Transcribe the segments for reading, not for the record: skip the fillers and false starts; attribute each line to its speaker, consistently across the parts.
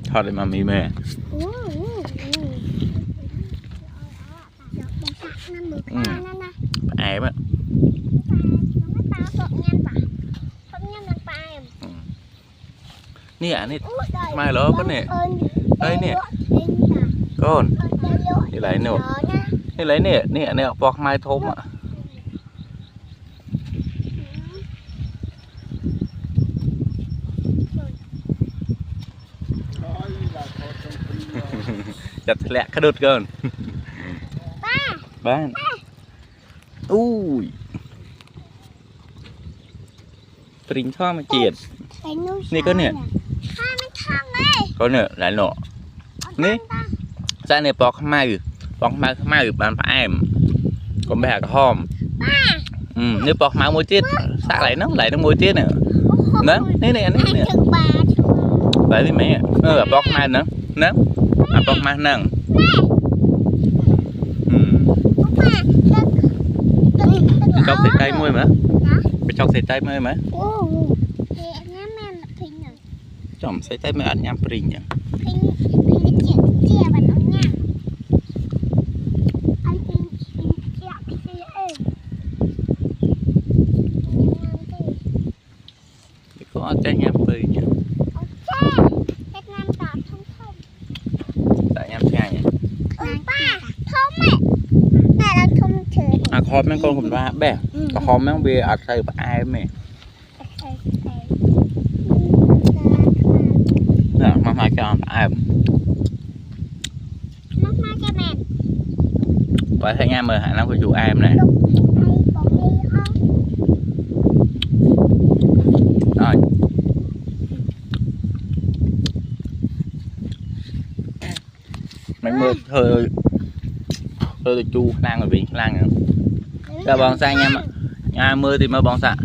Speaker 1: ทอดเลยมามีแม่แอบอ่ะนี่อ่ะนี่ไม่หรอก็เนี่ยเอ้ยเนี่ยก้อนนี่ไรเนี่ยนี่ไรเนี่ยเนี่ยปอกไม้ทมอ่ะจัดแหละกระโดดเกินบ้านอุ้ยปริงช่อมาเจียดนี่ก็เนี่ยก็เนี่ยหลายหน่อนี่ใช่เนี่ยปอกข้าวมาอยู่บานผ้าแอมก็ไปหากระห้อมนี่ปอกมาโมจิตสะไหลน้ำโมจิตเนี่ยนั่นนี่ไปที่ไหนปอกมาเนาะปอกมานั่งไปchọcใส่ใจมวยมั้ยไปchọcใส่ใจมวยมั้ยchọcใส่ใจมวยอันยามปริงอย่างcó trái nhám phi nhỉ tại nhám sai nhỉ khó mấy con cũng ra bè khó mấy con bia ở đây bà ai mẹ nè mama cho ai vậy thấy nha mời hả nó có chủ em này rồi mấy mưa thôi tôi chu lang rồi bị lang nữa ra bòn sang nha mưa thì mà bòn xạ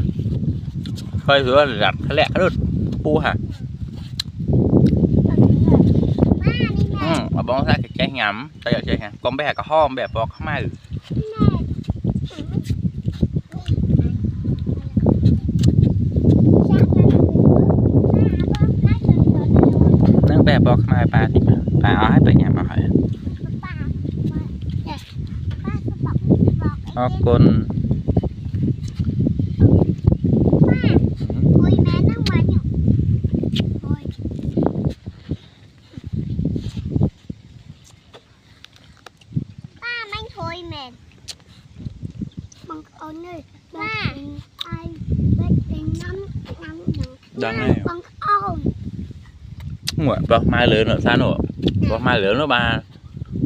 Speaker 1: hơi rửa rặt lẹ đứt pu hả mà bòn ra cái trái ngắm đây là trái ngắm con bé có hôm bé bò không ai nó bé bò không ai ba thì ba ở tại nhà mà hỏi con đang này bọc mai lớn ở xa nổ bọc mai lớn nó bà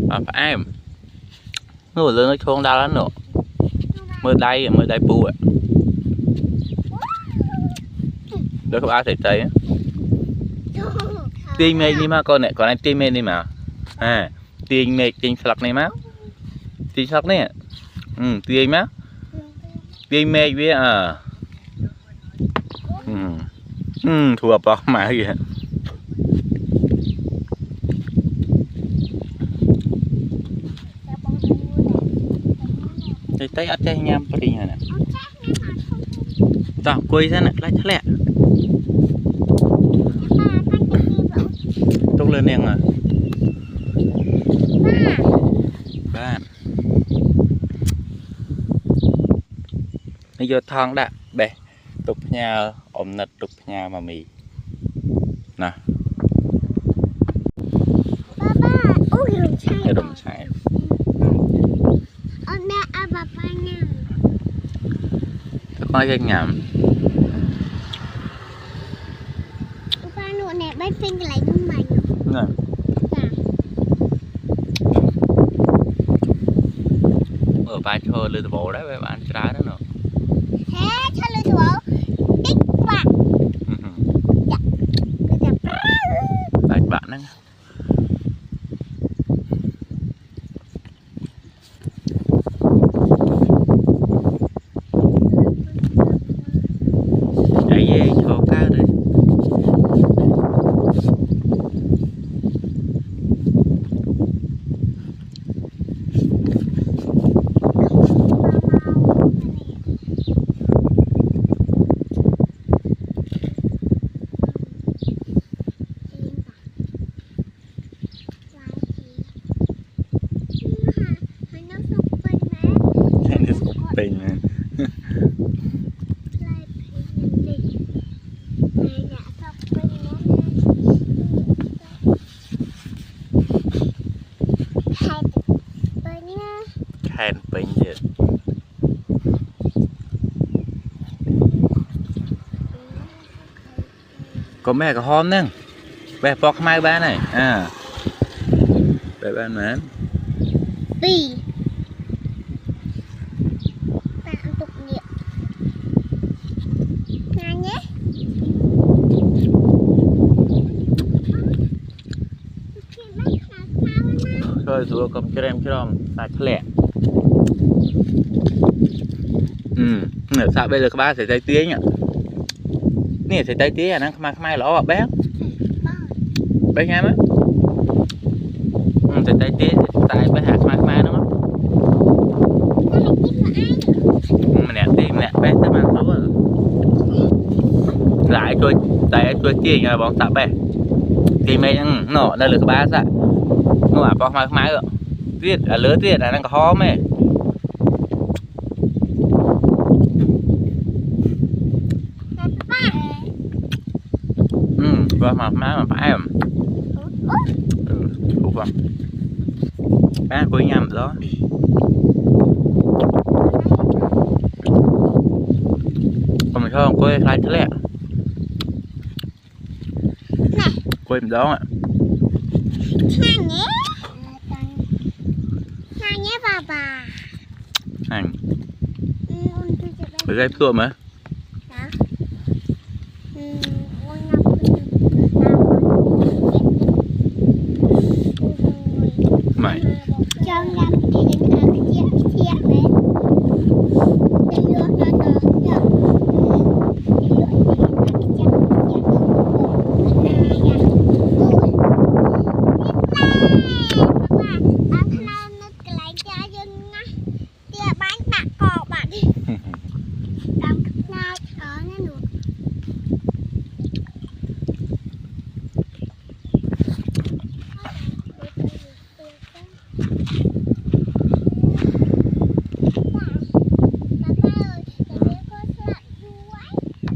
Speaker 1: phải em nó lớn nó trông đau lắm nổ mưa đây pu ạ đó các bạn thấy thấy tiên mê đi mà con này còn anh tiên mê đi mà tiên mê tiên sặc này má tiên sặc này tiên má tiên mê với thua bọc mà gì tay ở đây nhám pri này tao quay ra này lại thế lẹ tốc lên nè bạn bây giờ thang đã bè tục nhà ổn nật tục nhà mà mì nè cái đồng sai có cái nhầm ở ba chơi lừa bộ đấy với bạn trái đó nữa bạn đó có mẹ có hôm nè bé bọc mai ba này à bé ba mà
Speaker 2: Bì bạn tục niệm nghe nhé
Speaker 1: rồi rồi cầm cho em tại lẹ sao bây giờ các ba sẽ tay tía nhỉ nè sẽ tay tía à nó mai lỏ bé bé nghe mấy sẽ tay tía tại bé hạt mai đúng không mà nè tim nè bé tới mang số lại tôi tay tôi chia cho bọn tạ bé thì mấy nọ đây là các ba sao nó à bọc mai rồi tuyết à lứa tuyết à đang có hóm ấy và má phải khôngถูกป่ะแม่คุยยำđó còn mình không quay lại thế lẹ quay mình đó ạ
Speaker 2: hàng nhé bà
Speaker 1: hàng phải gây tua mà mày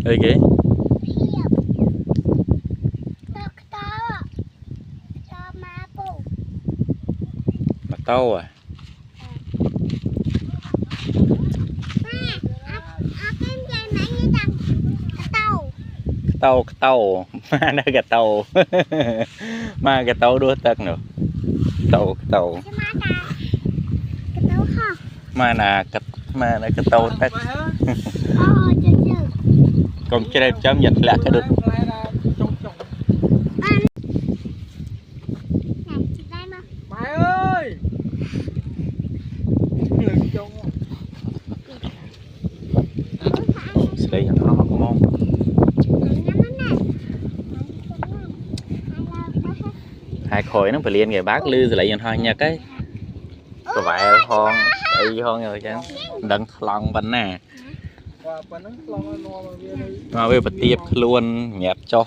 Speaker 1: ơi kì mà tâu à tâu mà nó gà tâu mà gà tâu đua tật nữa tâu mà là cái tâu tật còn chơi đây chấm nhật là cái được
Speaker 3: mày ơi
Speaker 1: đây là nó có mong hai khối nó phải liền người bác lư rồi lại thôi nha cái có vậy hon đây hon rồi chứ đừng lòng bánh nè mà về vật tiệp luôn nhẹp cho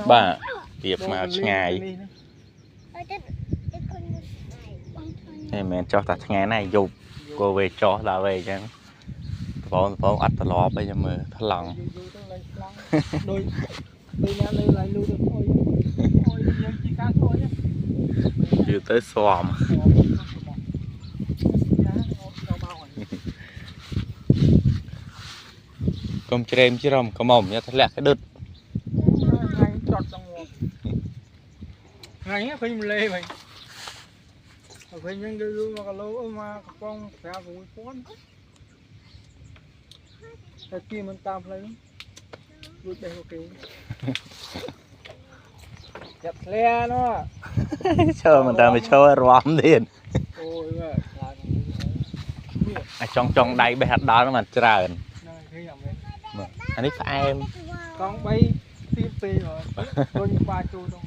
Speaker 1: bà tiệp mà ngày thì mình cho ta ngày này dục cô về cho là về chứ phóng ắt lò bây giờ mà thật lòng chưa tới xòm công trem chứ không có mỏng nha thật lẹ cái đứt
Speaker 3: ngày á phim lê mày phim những cái luôn mà lâu mà con phải vui con cái kia mình tam lấy luôn đây ok chặt le nó
Speaker 1: chờ mình ta mới chơi róm tiền trong đây bị hạt đó nó mà trời anh ấy phải em
Speaker 3: con bay tiếp tì rồi tôi như ba chu đâu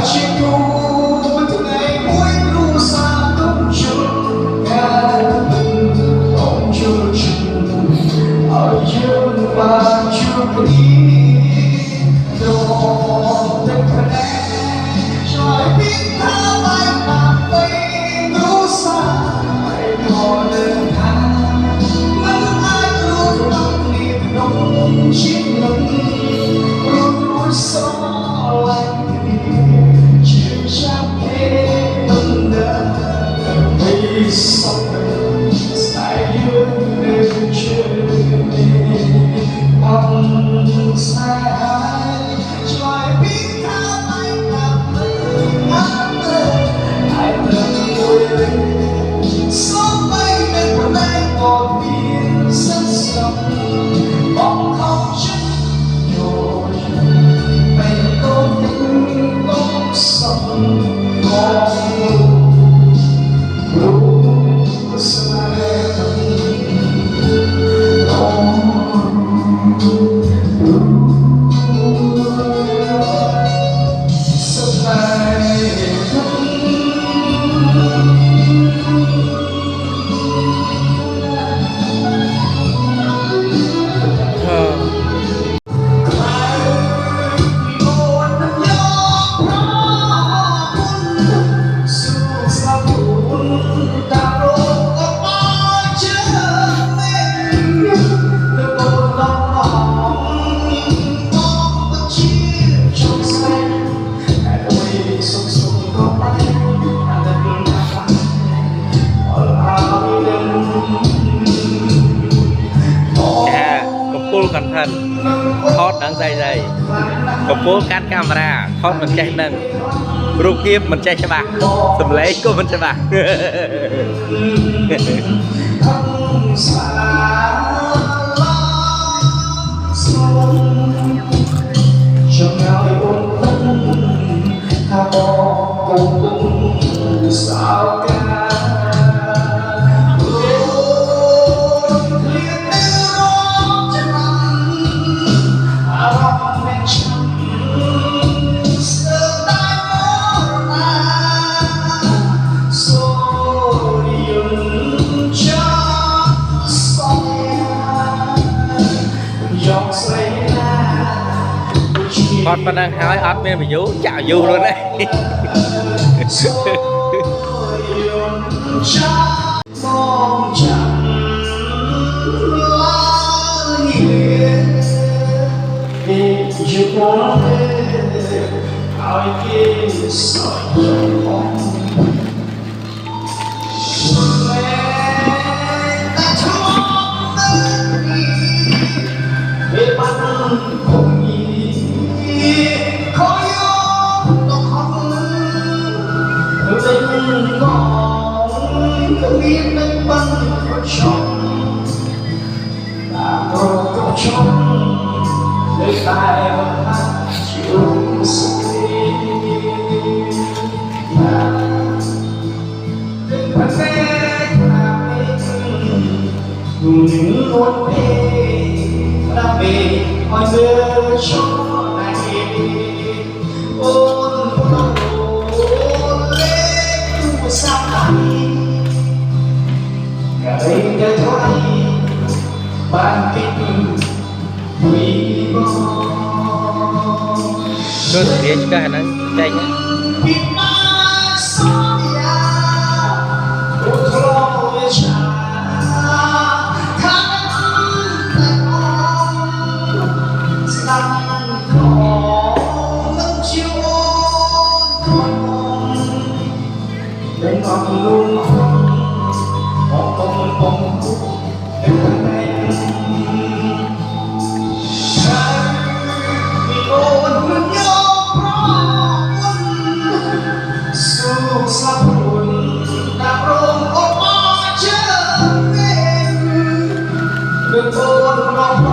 Speaker 3: chỉ đủ một ngày mỗi lúc xa đông chung nhà ông chưa chừng ở dương và chưa đi đâu tất cả trời biết tha bay tạm bay đâu xa hãy còn đơn than vẫn ai luôn lòng niềm nồng chiếc lòng luôn luôn sống lạnh chiều sáng thế tâm đã thấy sóng dài hướng lên trời bằng sai trời biết tha bay tạm bay ai từng ngồi sống bay bên bờ đây một biển rất rộng bóng không chân nhồi mình có những góc sông có lúc sai cẩn thận thoát đang dày có cố cắt camera thoát mình chạy nâng rụt kia mình chạy cho bạn tầm lấy cô mình cho bạn thoát mình đang hỏi ớt bên bị vú chào vú luôn đấy những nỗi mê đã về mọi người cho này ôn lên tu sa này ngày ngày thoại ban kính quý báu tôi thực hiện cái này chạy nhé luôn một con bông em vì ôn nhớ su sa buồn đã rong ôm trở về đừng ôn lòng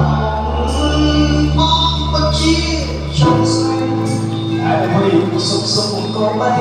Speaker 3: mong bất chi trong xanh ai hơi sụp sụp có bay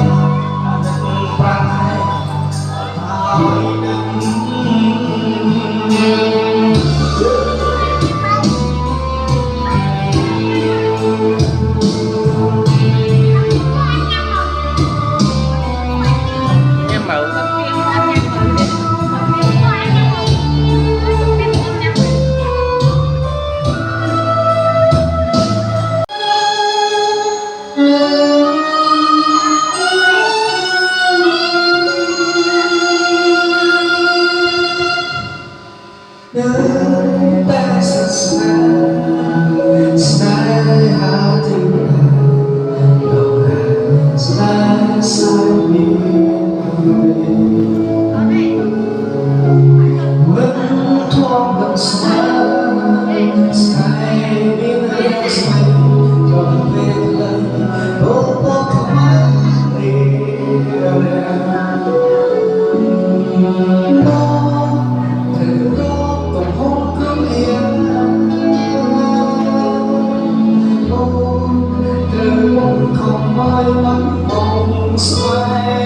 Speaker 3: xoay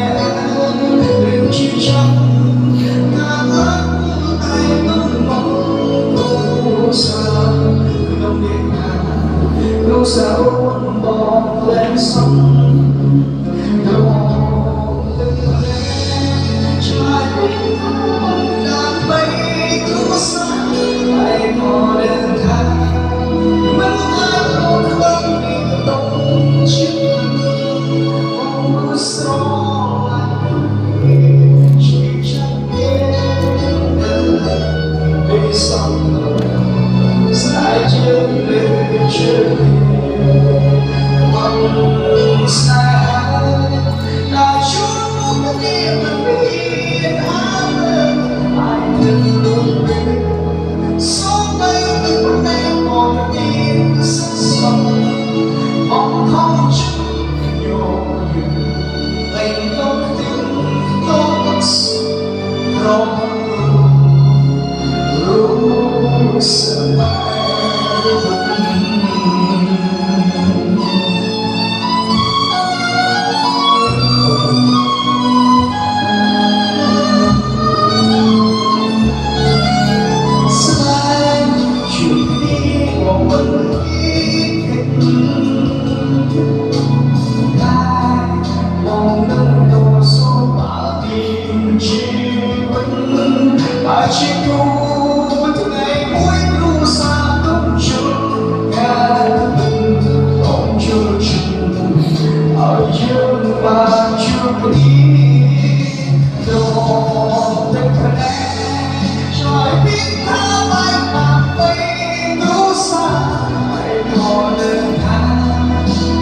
Speaker 3: đêm chiều trắng ngàn ước ai ngóng mong đâu xa đông điện ngàn đâu xa uốn bom lên sóng đâu từng trái tim đàn bay cứ xa ai có đêm tháng vẫn ai luôn không đi đông chiếc mưa gió lạnh chỉ chẳng biết vì sóng dài trên bên trời bằng xa là chúa muốn đi mà biết ai từng luôn sống đây từng em còn đi rất sâu mong không chút nhiều mình tốt tiếng tốt rồiรู้สึกchỉ tu với từng ngày mỗi lu xa tung chung cả ông chưa chừng ở dương và chưa đi đâu tất cả trời biết tha mai mà bay đâu xa ai còn đơn than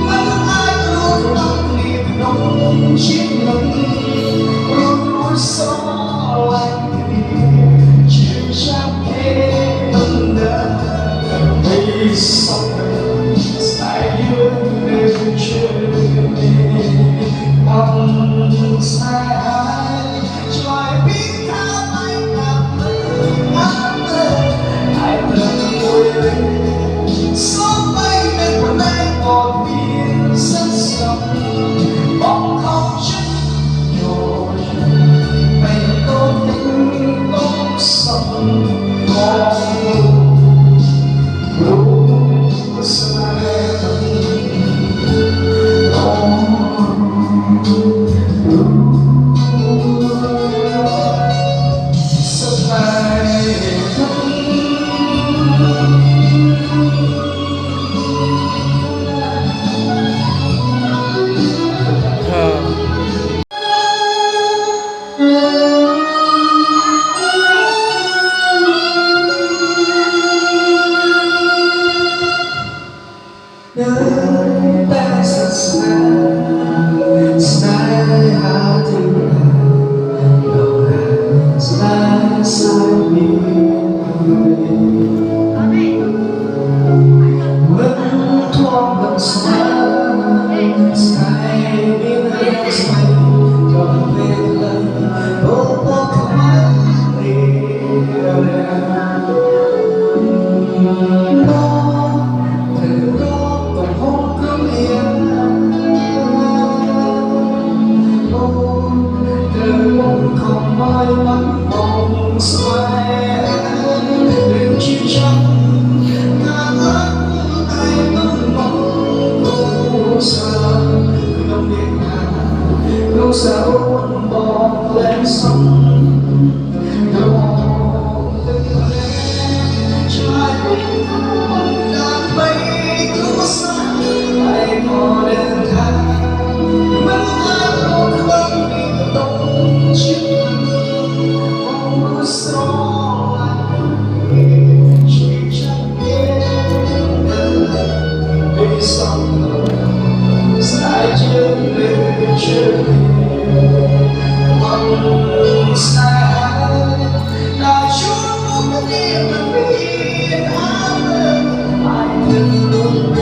Speaker 3: vẫn ai luôn tâm niệm nồng chiếc nắng luôn luôn gió lạnh chẳng thể under mấy sóng dài hướng lên trời bằng xa trời biết tha mai cảm ơn ai từng ngồi sống bay bên của em còn biển rất sâu bóng không chút nhồi mình có tính tốt sống nơi ta rất xa xa hati đâu là xa xa vẫn thoáng vẫn xa xa bên em say còn về lần ô tô không ai đi không mãi mắt vòng xoay đêm chiều trắng ngàn ước ai ngóng mong đâu xa đông điện ngàn đâu xa uốn bom lên sóng đâu từng trái tim đàn bay cứ xa ai có đêm tháng vẫn ai luôn không đi đông chiếc mưa gió lạnh chỉ chẳng biết vì sóng dài trên bên trời bằng xa là chúa muốn đi mà biết ai từng luôn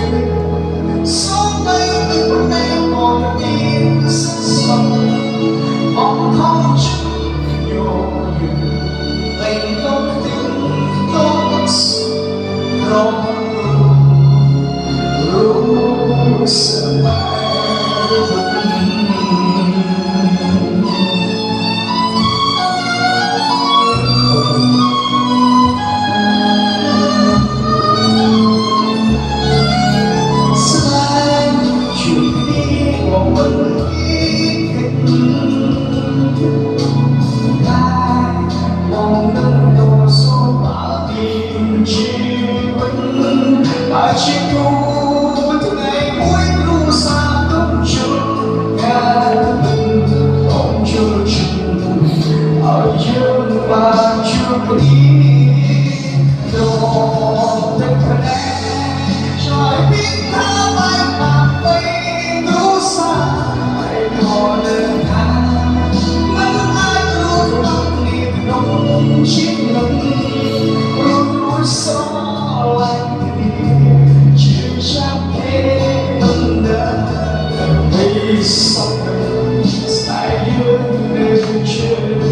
Speaker 3: sống đây từng em còn đi rất sâu mong không chút nhiều mình tốt tiếng tốt rồiรู้สึก đi đồ tình thân em trời biết tha bay mà bay đủ xa hãy còn đơn hàng vẫn ai luôn tâm niềm nồng chiếc nồng luôn nuôi gió lạnh chiều trăng thế ấm đỡ vì sông dài hướng lên trời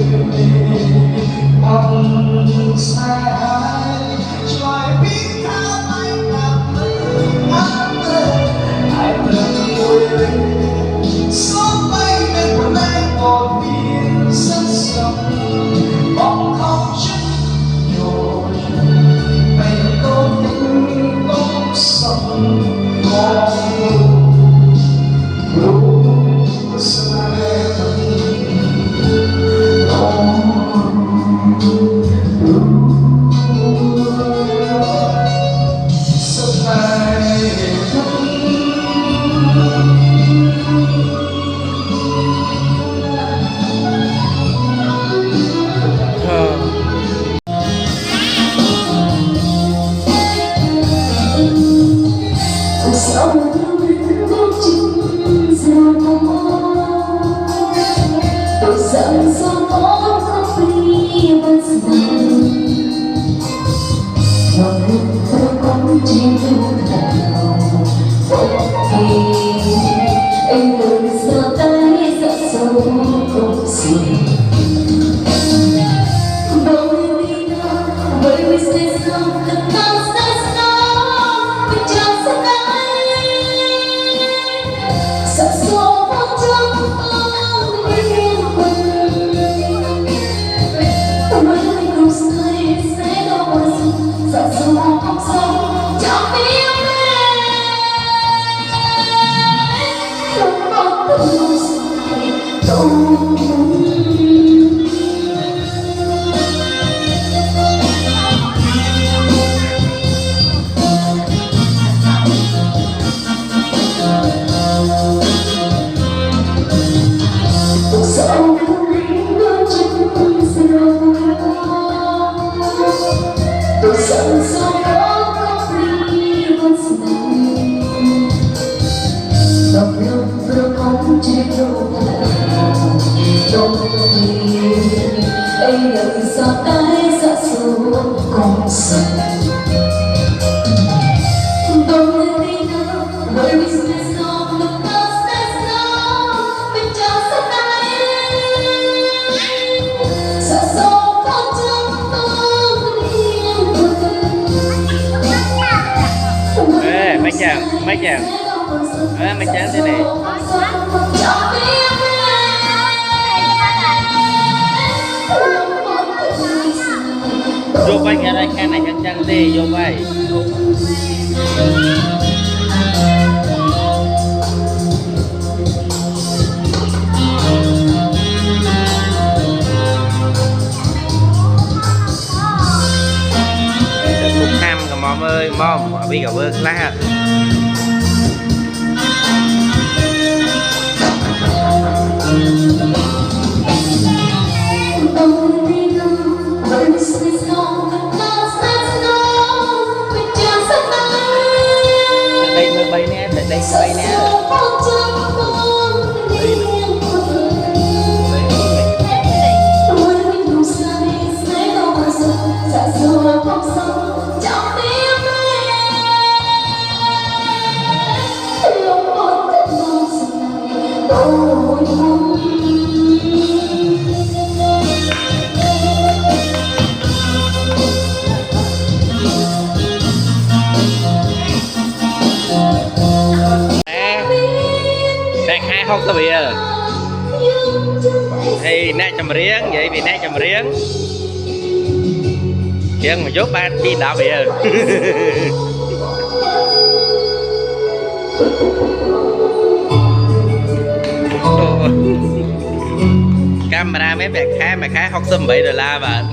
Speaker 3: bằng sai trời biết tha bay làm mình ai từng ngồi gió bay bên bờ lê một biển rất rộng bóng không chút nhồi mình có những lúc sông
Speaker 1: mấy chàng mấy chàng thế này vô vai nghe đây cái này chân chân đi vô vai cũng ham cả mom ơi mom bây giờ vơ lá đây bay nè đây bay nè không có bị thì nãy chầm riêng vậy vì nãy chầm riêng riêng mà chốt ba chi đạo bị camera mấy bạn khai mà khai không xâm bị rồi la mà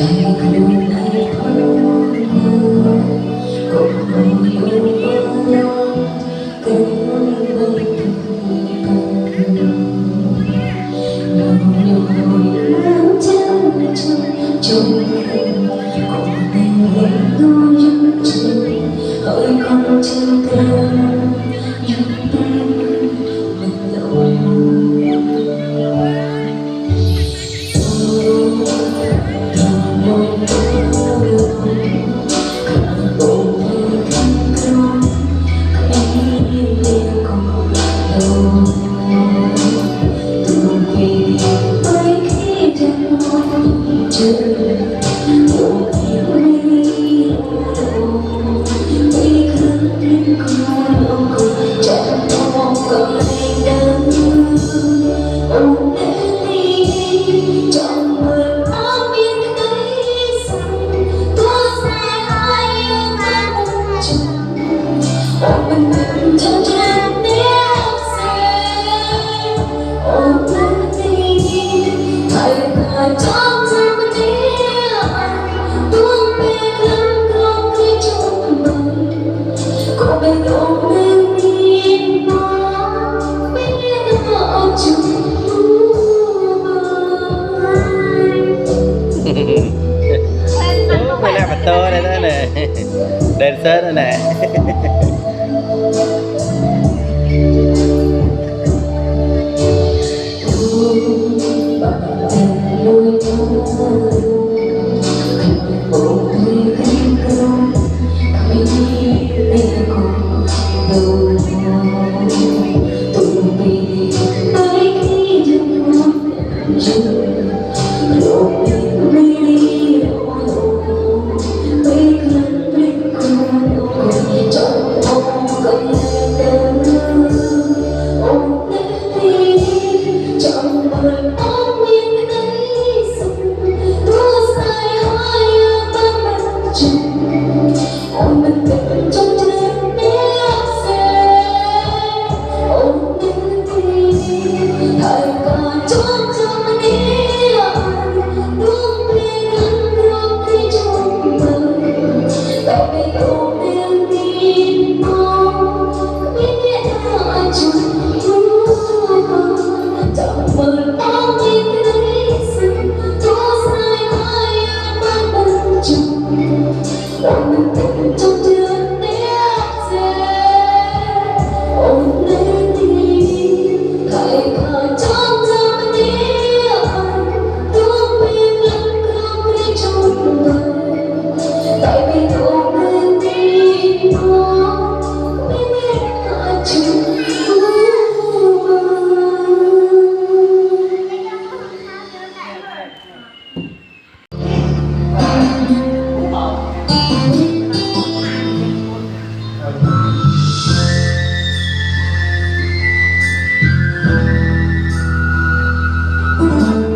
Speaker 4: Hãy subscribe cho kênh Ghiền Mì Gõ để không bỏ lỡ Mới làm mặt to đây đó nè. Đèn sớt đây nè.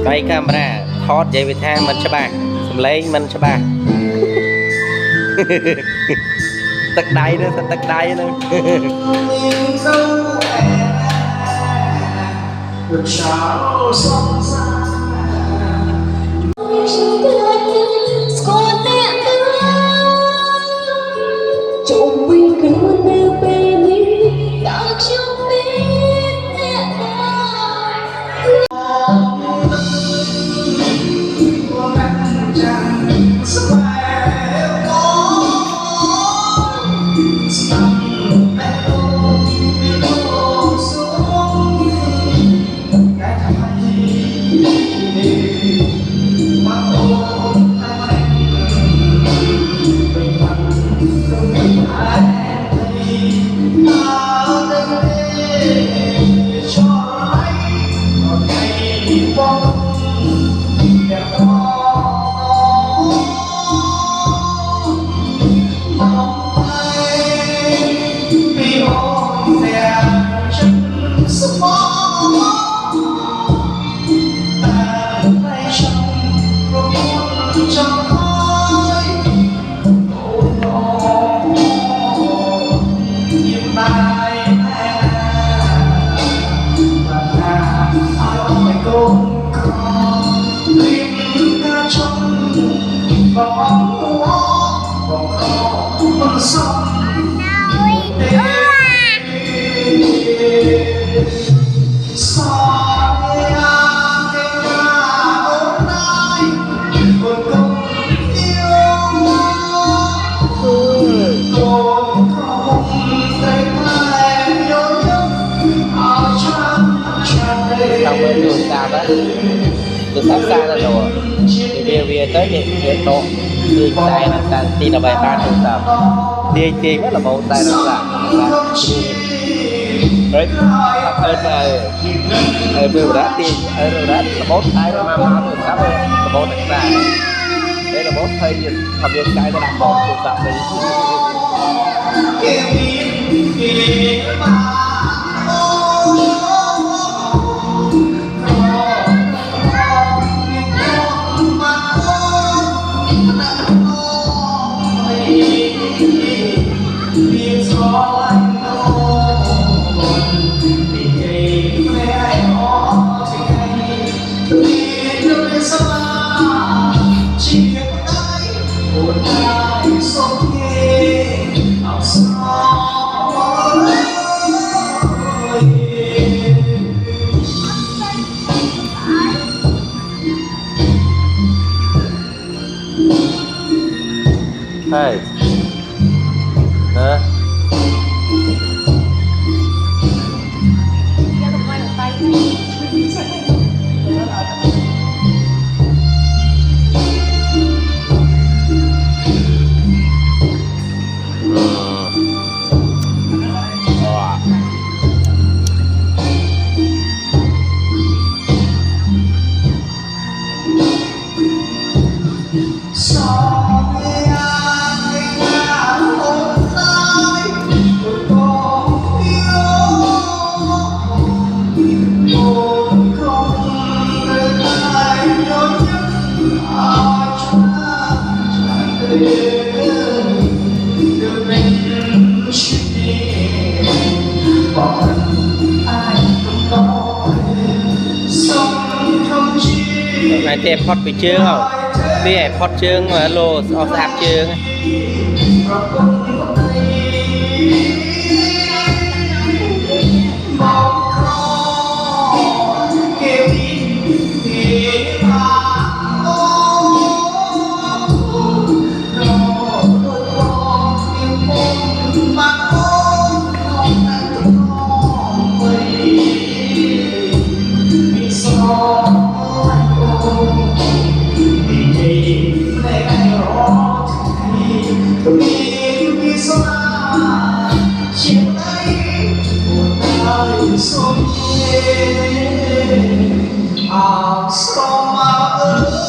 Speaker 4: Quay camera, thót dây vị tha mình cho bà. Xong lấy mình cho bà. Tật đáy nữa, tật đáy nữa.
Speaker 3: Được sao sóng xa
Speaker 4: tôi sắp xa ra rồi thì về tới việc độ người tay là ta tin là bài ba thôi sao đi rất là bộ tay là đấy ở vừa đã đi ở rồi đã là bốt tay mà rồi sắp rồi là bốt tay đây là bốt thay làm việc cái nó làm bột tôi sắp đi Hey. Hả? Này thì pot bị chương không? Vì em pot chương mà lô ở sạp chương
Speaker 3: Hãy subscribe cho kênh Ghiền Mì Gõ để không bỏ lỡ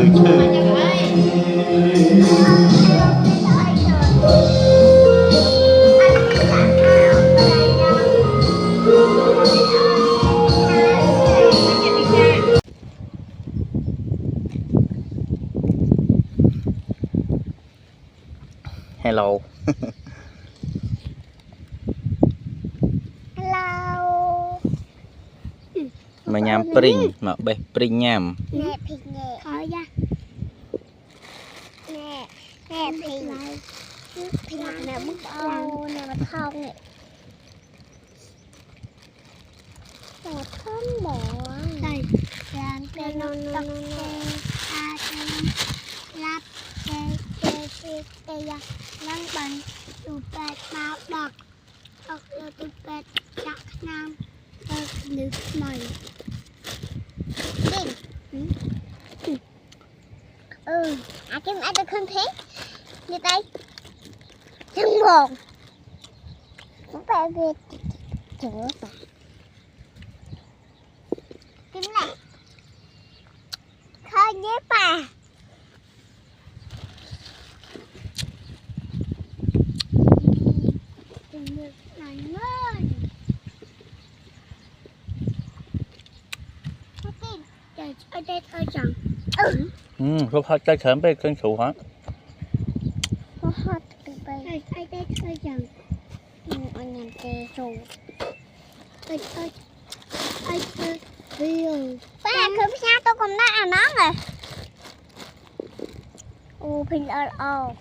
Speaker 1: chữ chữ hello
Speaker 2: Hello.
Speaker 1: mà nhám pring mà bê pring nhám
Speaker 2: Nè Phi nè. Thôi ra. Nè, nè Phi. Phi nè bút ô nè mà thông nè. Nè thơm bỏ. Đây. Đàn cây nó tóc cây. A cây. Lắp cây. Cây cây cây ra. Lăng bánh. Tụ bẹt bao đọc. Học là tụ bẹt chắc nam. Nước mày. Đinh. Cái ai được không thế? Như đây. Chân một. Cũng phải về chữa bà. Cái này. Khơi nhé bà. Đừng được này lên. Ở đây thôi chẳng.
Speaker 1: lúc hết cái sớm bê cân sụ hả
Speaker 2: Có hot từ đây. Ở đây thôi chẳng. Ở nhà tê sụ. Ơi. Ba không sao tôi còn đã ăn nó rồi. Ô Phi ô.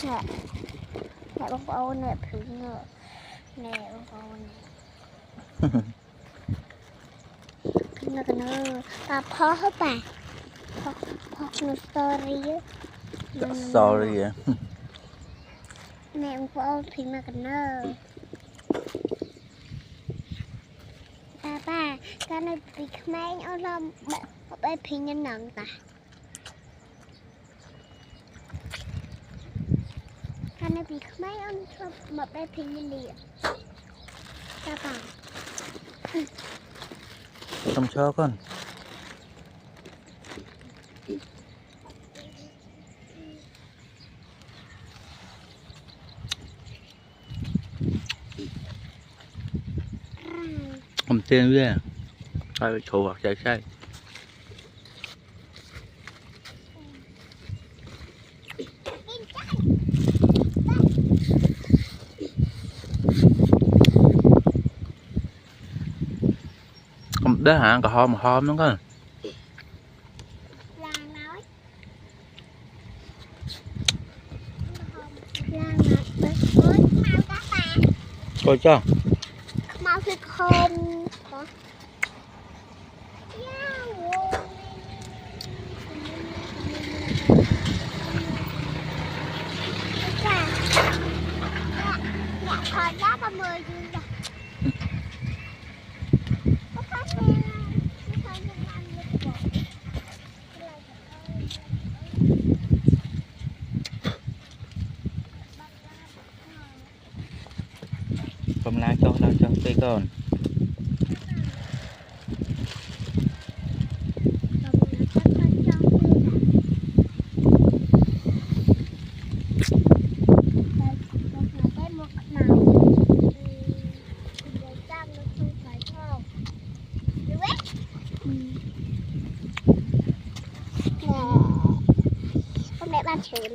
Speaker 2: Nè. Nè bông ô nè Phi ngờ. Nè bông ô nè. Nó cái nó ta phó hết bà. Phó nó sorry á.
Speaker 1: sorry à
Speaker 2: Mẹ bông ô Phi mà cái nó. Ba cái này bị khmai nó làm bé Phi nhân nặng ta. Cái này bị khmai nó mà bé Phi nhân đi. Ta bà.
Speaker 1: không cho con không tiền ra ai thủ hoặc chạy sai không đó hả còn hôm nó coi
Speaker 2: Lan nói. Lan nói bớt mau các bà.
Speaker 1: coi cho
Speaker 2: Mau thì không. Thôi giá 30 dương rồi. Có phát tiền không?
Speaker 1: không lao cho cây con
Speaker 2: Mẹ ba chuyển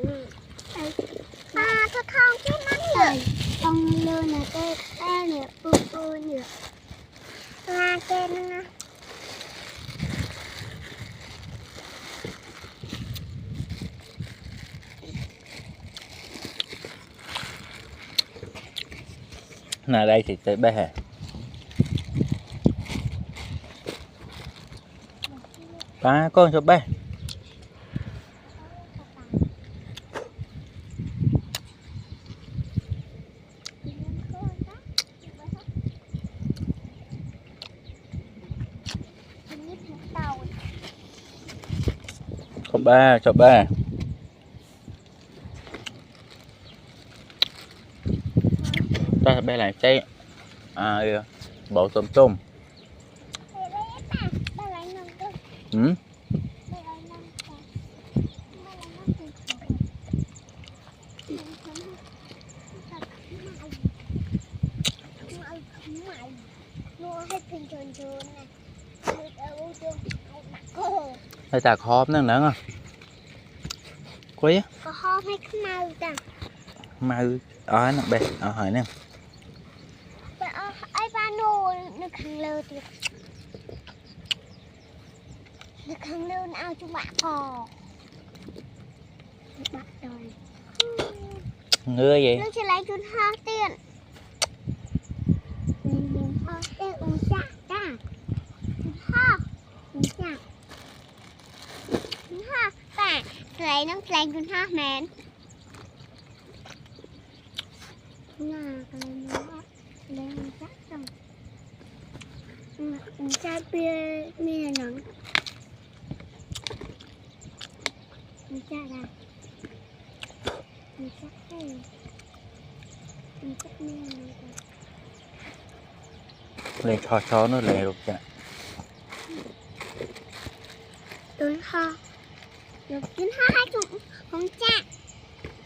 Speaker 2: tôi không chứ nó rồi con lơ nè cái nè bơ nè la trên nè
Speaker 1: là đây thì tới bé ba con cho bé cho ba ta bé lại cái bộ tôm ให้ตากหอบนั่นเหรอquấy á
Speaker 2: ก็หอบให้ขึ้นมาจ้ะ
Speaker 1: มาở nè bè ở hỏi nè
Speaker 2: ไปเอาไอ้ปลาโนนึกขังเร็วตินึกขังเร็วเอาจุบะคอบะดอย
Speaker 1: ngưa vậy
Speaker 2: นึกจะไล่จุดห้าเตี้ยนห้าเตี้ยนองศาจ้ะจุดห้าองศาจุดห้าแต่ไหลน้ำแรงจุดห้าแมนหน้ากันเลยเล่นจักจังจะเปียมีหนังมีจักอะไรมีจักให้มีจักมีอะไร
Speaker 1: lên cho nó lẹ được chả
Speaker 2: โดนคอหยุดกินห้าให้จุกของจ้า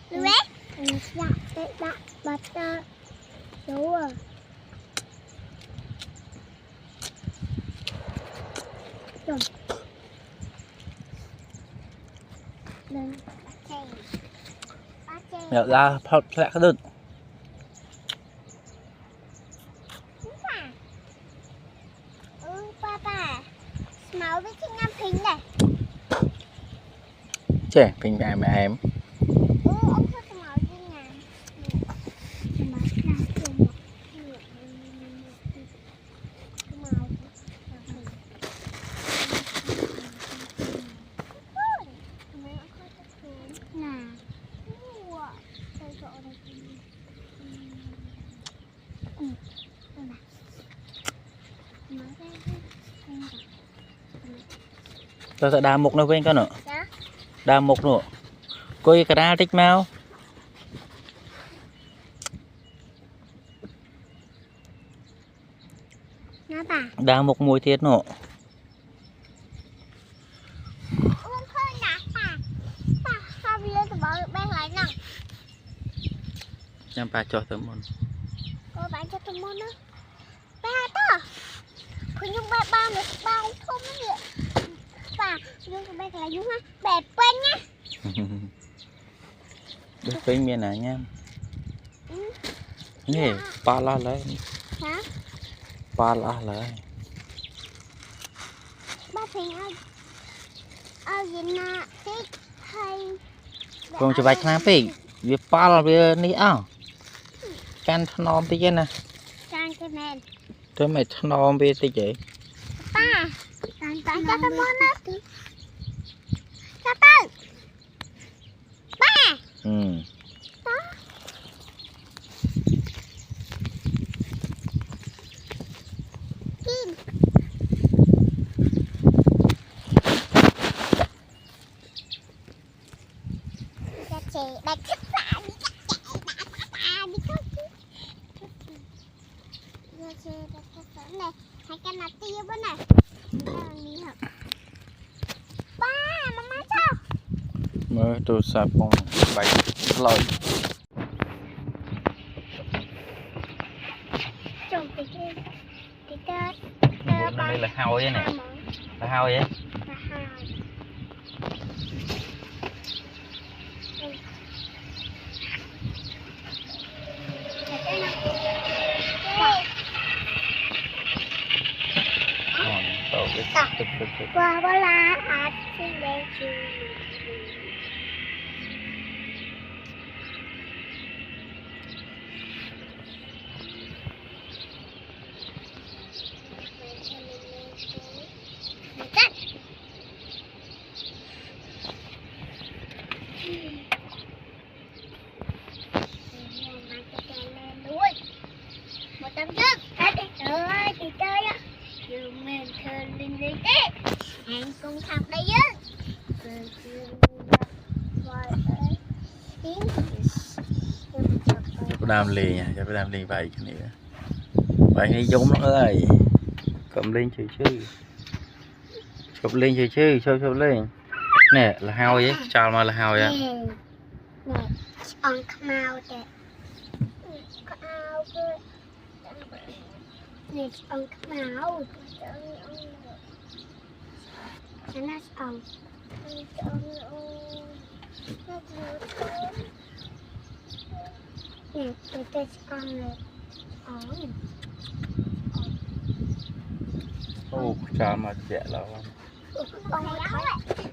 Speaker 2: หรือเว้ยอยากเตะบัตเตอร์โซ่จมเดินปลาเจ
Speaker 1: nhớ ra phật lẹ cái đứt
Speaker 2: ป้าเมาไปที่งานพิงเลย
Speaker 1: chè bình mẹ mẹ em
Speaker 2: ông cóเมาที่งานเมาที่งานเมาทำไมเอาข้าวจะคืนน่ะหัวใส่กระอะไรกินมาได้ที่
Speaker 1: tôi sẽ đa mục nó quên cái nữa
Speaker 2: Dạ.
Speaker 1: đa mục nữa coi cái đa tích mau
Speaker 2: น้าป่า
Speaker 1: đa mục mùi thiệt nữa
Speaker 2: อ้วนเพื่อนนะป่าชอบเล่นแต่บอลแบงไหลหนัง
Speaker 1: nhằm bà cho tớ môn
Speaker 2: ก็บ้านจะตุ้มมันนะไปหาต่อคุณยุ่งแบบบ้านหรือบ้านทุ่มนี่ป่ายุ่งกับแบงไหลยุ่งฮะแบบเป็นไง
Speaker 1: được với miền này nha nè ba la lấy
Speaker 2: ฮะ
Speaker 1: ba la lấy
Speaker 2: บ้านเพลงเอาเย็นนาติ๊กไทย
Speaker 1: còn cho bạch nam phi việc ba là việc ní ảo can thon tí chứ nè
Speaker 2: การคะแนน
Speaker 1: tôi mày thon về tí chứ
Speaker 2: ป้าการจะตุ้มมันนะจะตั้งป้า
Speaker 1: ừ
Speaker 2: กินจะเจ๊แบบชุดป่านี่จะเจ๊แบบป่านี่ก็คือจะเจ๊แบบชุดป่าเนี่ยให้กันนัดตีบ้านไหนนี่เหรอป้ามาเจ้า
Speaker 1: mới tôi sạp con bạch lòi
Speaker 2: จงไปเล่นไปเดิน
Speaker 1: nó đây là hao vậy nè là hao vậy
Speaker 2: มาหาว่าเวลาอาจจะเล่นจูmột tấm trước hết đi trời thì chơi á dù mình thường lên đi tết hàng cùng học đây chứ
Speaker 1: có đam lì nha cho cái đam lì vậy cái này vậy hay giống nó ơi cầm lên chơi chụp lên chơi chụp lên nè là hao vậy chào mà là hao vậy
Speaker 2: nè on khmao để khmao cơ nè on khmao nó on nè tôi on này on
Speaker 1: ô cho mà dễ là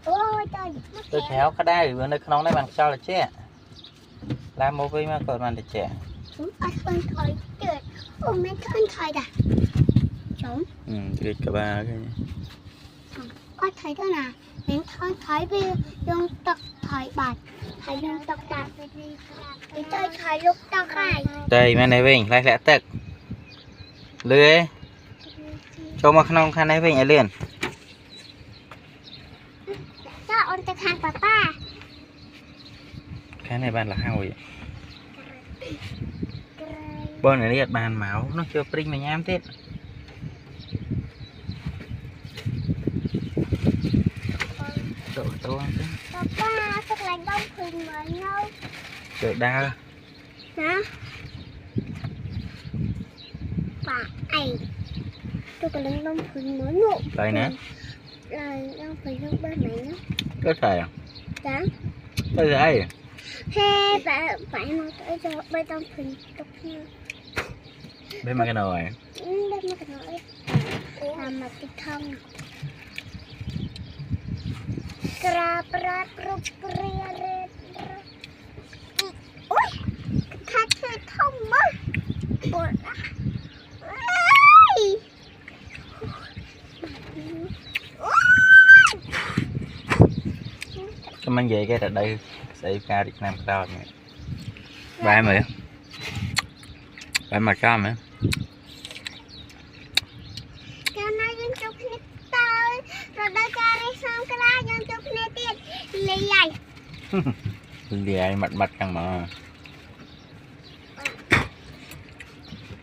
Speaker 2: ôi trời
Speaker 1: tôi khéo cái đây bữa nay không nói bằng sao là chết làm một với mà còn bằng để trẻ
Speaker 2: anh con thôi trời ôm mấy con thôi đã chúng
Speaker 1: cái cả ba cái
Speaker 2: có thấy đó nè mình thôi thấy bây dùng tóc thời bạc thấy dùng tóc đạp thì tôi thấy lúc tóc này
Speaker 1: đây mà này mình lại lẽ tật lưới cho mà không khăn này mình liền
Speaker 2: cho ôn tật hàng papa
Speaker 1: cái này bàn là hao vậy bọn này liệt bàn máu nó chưa pring mà nhám tết độ to
Speaker 2: papa chắc là đông khuyên mà nhau
Speaker 1: độ đa
Speaker 2: hả bà ấy tôi có lần đông khuyên mới ngộ
Speaker 1: đây nè
Speaker 2: là đông khuyên lúc bên này nữa
Speaker 1: có thể à
Speaker 2: đó
Speaker 1: đây là ai
Speaker 2: he bà phải mà tới cho bên đông khuyên tục nha
Speaker 1: bên mà cái nồi
Speaker 2: bên mà cái nồi làm mà cái thông kra pra pro kra ui thắt cái thông mất ôi
Speaker 1: cái mang về cái là đây sẽ ca Việt Nam cao này ba mươi ba mà cao mà
Speaker 2: cái này dân chụp nít tới rồi đây ca đi xong cái lá dân chụp nít tiền lì vậy
Speaker 1: đi ai mặt mặt căng mà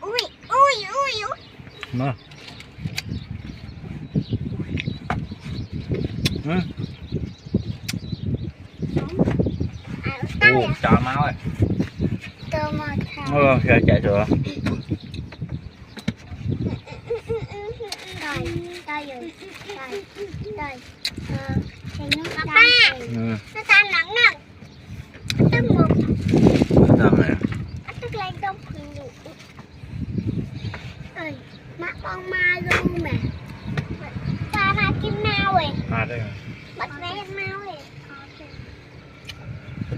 Speaker 2: ui ui ui ui
Speaker 1: nó cho máu rồi
Speaker 2: tôi mà thằng
Speaker 1: giờ chạy rồi
Speaker 2: đây đây rồi đây đây thì nó ba nó tan nặng nặng tức một
Speaker 1: tao này
Speaker 2: tức lên đông khuyên đủ ơi má con ma luôn mà ta mà kim mau rồi
Speaker 1: à đây
Speaker 2: bật vé mau rồi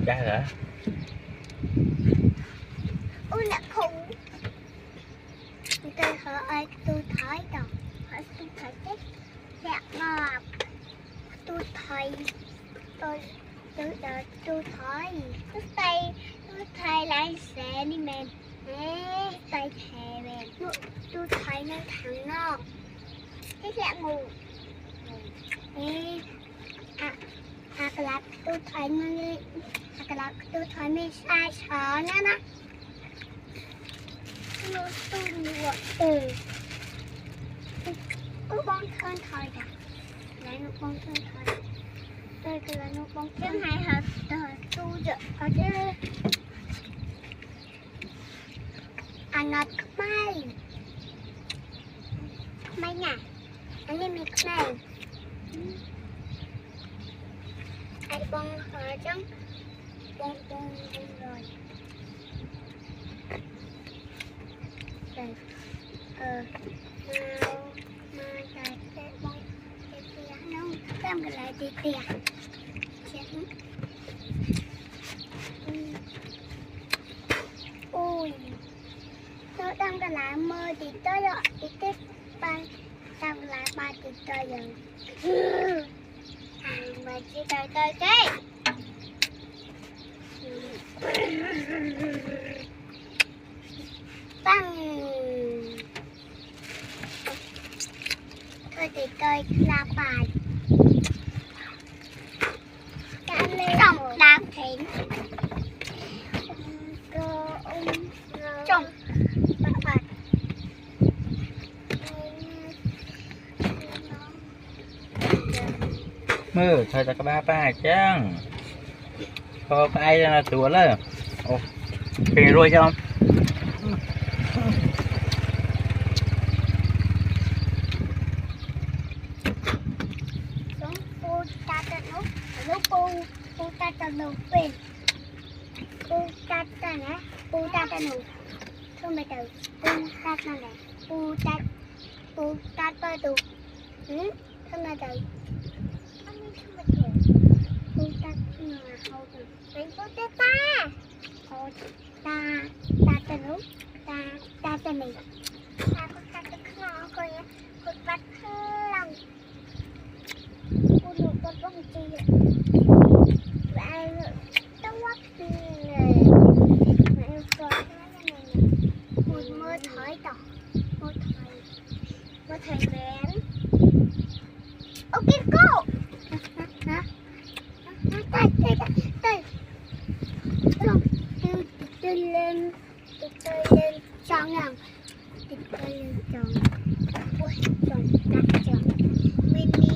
Speaker 1: cái hả
Speaker 2: ui là khùng tôi hỏi tôi thấy đâu hỏi tôi thấy cái đẹp ngọt tôi thấy tôi thấy tôi thấy lại xe đi mềm tay thề mềm tôi thấy nó thằng nó cái lẹ ngủ cái là tôi thấy nó cái là tôi thấy mình sai sờ nữa nè nó tôi nuột nó bong thân thôi đã lại nó bong thân thôi đây cái là nó bong chân hay hả tôi giờ ở đây anh nói mai mai nè anh đi mix này anh bong hở chân bong rồi đây mai cái bong cái kia nó làm cái lại đi tiền ui nó đang cái lại mơ thì tới rồi thì tới ba đang lại ba thì tới rồi mà chỉ tới tới cái băng thôi thì tôi la bài trồng đào thịnh trồng bật bật
Speaker 1: mưa thôi cho các ba chăng có ai là tuổi lên Cái rồi chứ không?
Speaker 2: Sống cô ta ta lúc cô ta ta nấu về cô ta ta nè cô ta ta nấu không phải từ cô ta ta nè cô ta ta từ không phải từ không phải từ cô ta là hậu từ cái cô ta ta ta nấu ta này ta có ta khó coi nhá cô bắt lòng cô nấu con bông chi và tao quát này mẹ con này một mưa thổi tỏ một thổi bén ok go hả tay tôi lên chọn nào tôi lên chọn ui chọn đặt chọn mini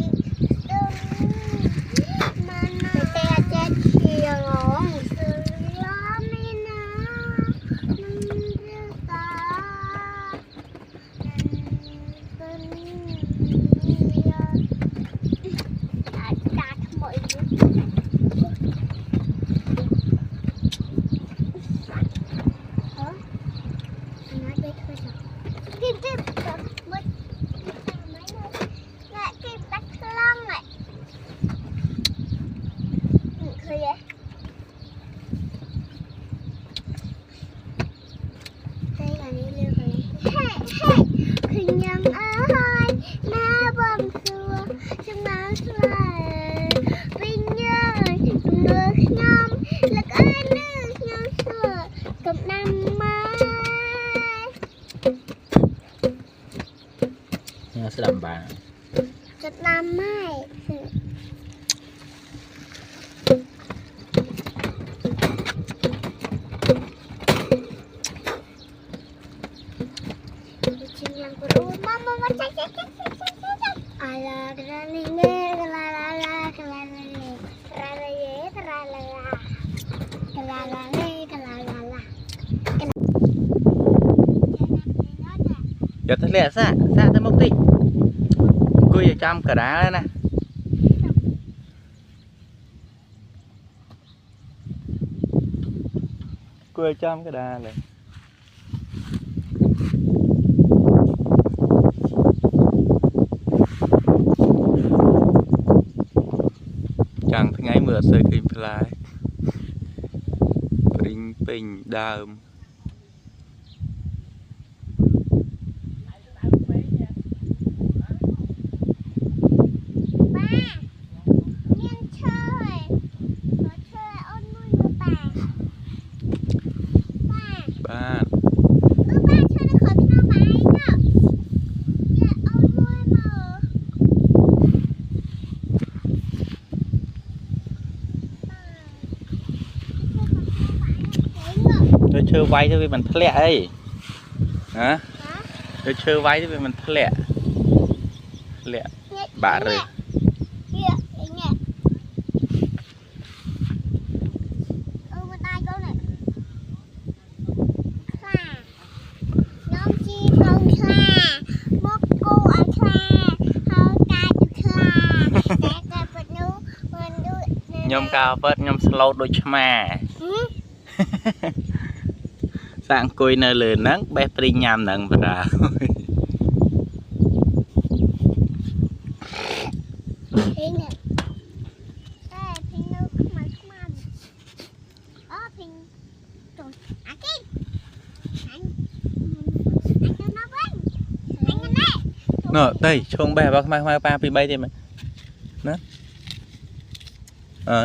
Speaker 2: mà nó té chết chiều ngon sự lo mina mình đưa ta đặt mọi người
Speaker 1: sẽ làm bà
Speaker 2: rất làm mai
Speaker 1: giờ thật lẹ xa tới mốc tí cô giờ chăm cả đá đây nè cô giờ chăm cái đá này chẳng thấy ngay mưa sơi kinh lại bình đơm tôi chơi vay thôi vì mình thất lẹ ấy hả tôi chơi vay thôi vì mình thất lẹ bà rồi nhom cao phết nhom slow đôi chma sang cùi nơi lừa nắng bé pri nham nặng và nè đây chồng bé bác mai ba pi bay thì mình nè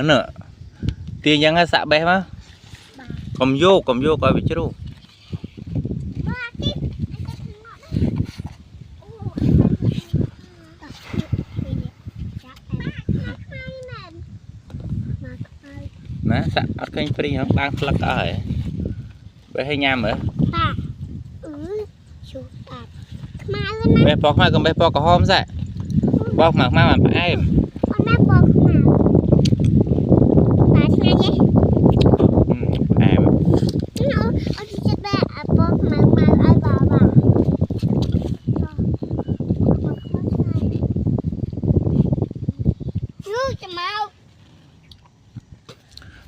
Speaker 1: nè tiền yang hay xạ bé má cầm vô coi bị chết luôn nè xạ ở kênh free không đang plug ở bé hay nham ở bé bọc mai còn bé bọc có hôm dậy bọc mà mà phải em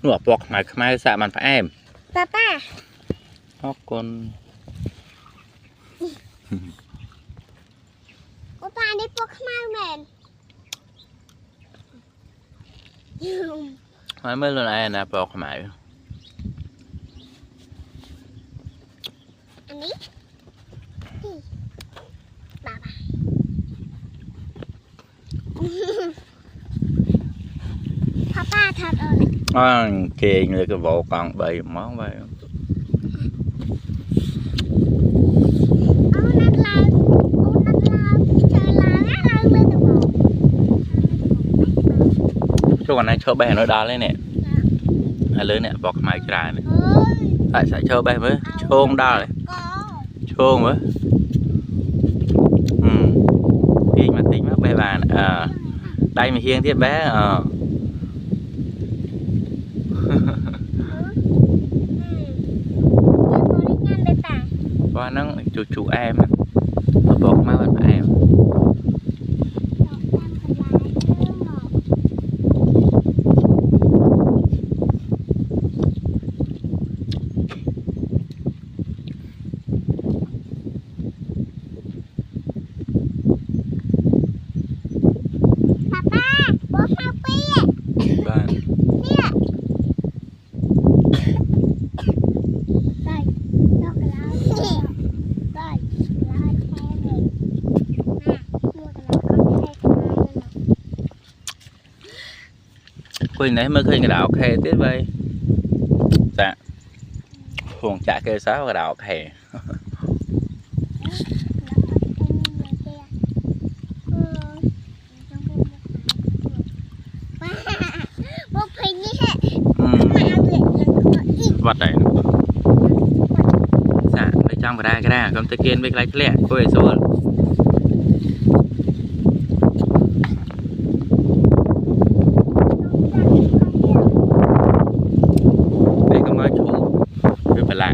Speaker 1: nụ bọc mà khai xạ bàn phải em
Speaker 2: Papa.
Speaker 1: con
Speaker 2: Papa đi bọc mai men.
Speaker 1: nói mới lên ai nè bọc mày
Speaker 2: Anh đi. Papa. Papa thật rồi.
Speaker 1: kề như cái bộ còn bầy món vậy
Speaker 2: Ô nát lao chờ lao á lao lên từ bộ.
Speaker 1: cho con này cho bé nó đá lên nè hay lớn nè bọc mày cái này
Speaker 2: Ơi.
Speaker 1: tại sao cho bé mới chôn đá này
Speaker 2: Có.
Speaker 1: chôn mới tí mà tính mất bé bà đây mà hiên thiết bé qua nó chủ em nó bọc má bạn em
Speaker 2: Papa, bố sao pia?
Speaker 1: bạn
Speaker 2: Pia. Đây, nó cái lá. Đây, lá khe này. Nè, mua cái lá con khe cái lá này nè.
Speaker 1: quên nãy mới khơi cái đảo khe tiếp vậy dạ huồng chả kê sáu cái đảo khe vật này dạ đây trong cái ra cầm tay kiên với cái lẹ quay số đây có mấy chủ được phải làm